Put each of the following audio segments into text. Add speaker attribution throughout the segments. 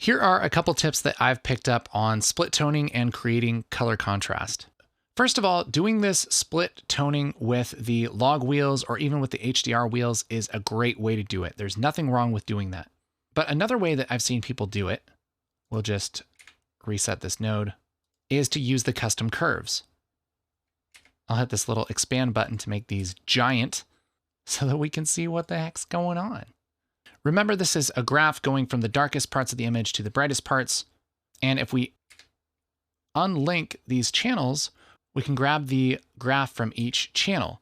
Speaker 1: Here are a couple tips that I've picked up on split toning and creating color contrast. First of all, doing this split toning with the log wheels or even with the HDR wheels is a great way to do it. There's nothing wrong with doing that. But another way that I've seen people do it, we'll just reset this node, is to use the custom curves. I'll hit this little expand button to make these giant so that we can see what the heck's going on. Remember, this is a graph going from the darkest parts of the image to the brightest parts. And if we unlink these channels, we can grab the graph from each channel.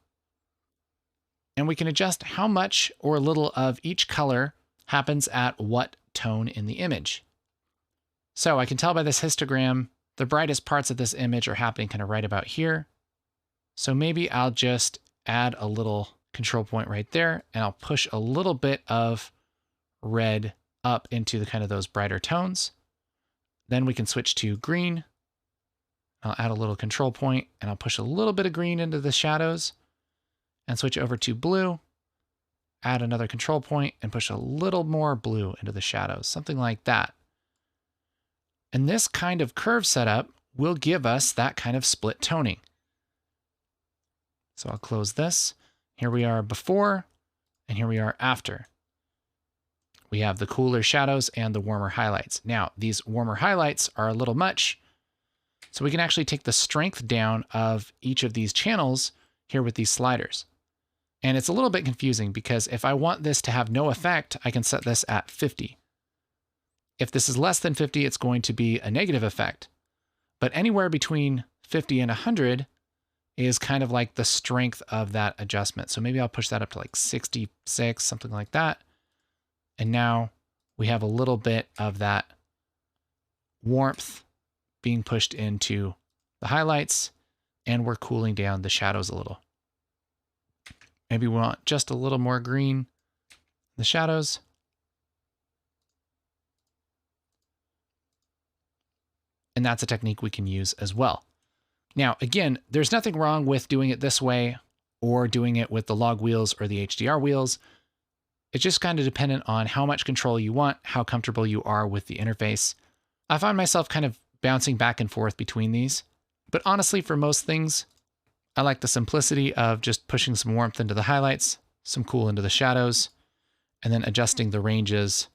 Speaker 1: And we can adjust how much or little of each color happens at what tone in the image. So I can tell by this histogram, the brightest parts of this image are happening kind of right about here. So maybe I'll just add a little control point right there, and I'll push a little bit of red up into the kind of those brighter tones. Then we can switch to green. I'll add a little control point and I'll push a little bit of green into the shadows and switch over to blue, add another control point and push a little more blue into the shadows, something like that. And this kind of curve setup will give us that kind of split toning. So I'll close this. Here we are before and here we are after. We have the cooler shadows and the warmer highlights. Now, these warmer highlights are a little much, so we can actually take the strength down of each of these channels here with these sliders. And it's a little bit confusing because if I want this to have no effect, I can set this at 50. If this is less than 50, it's going to be a negative effect. But anywhere between 50 and 100 is kind of like the strength of that adjustment. So maybe I'll push that up to like 66, something like that. And now we have a little bit of that warmth being pushed into the highlights, and we're cooling down the shadows a little. Maybe we want just a little more green in the shadows. And that's a technique we can use as well. Now, again, there's nothing wrong with doing it this way or doing it with the log wheels or the HDR wheels. It's just kind of dependent on how much control you want, how comfortable you are with the interface. I find myself kind of bouncing back and forth between these, but honestly, for most things, I like the simplicity of just pushing some warmth into the highlights, some cool into the shadows, and then adjusting the ranges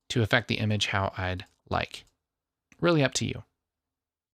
Speaker 1: to affect the image how I'd like. Really up to you.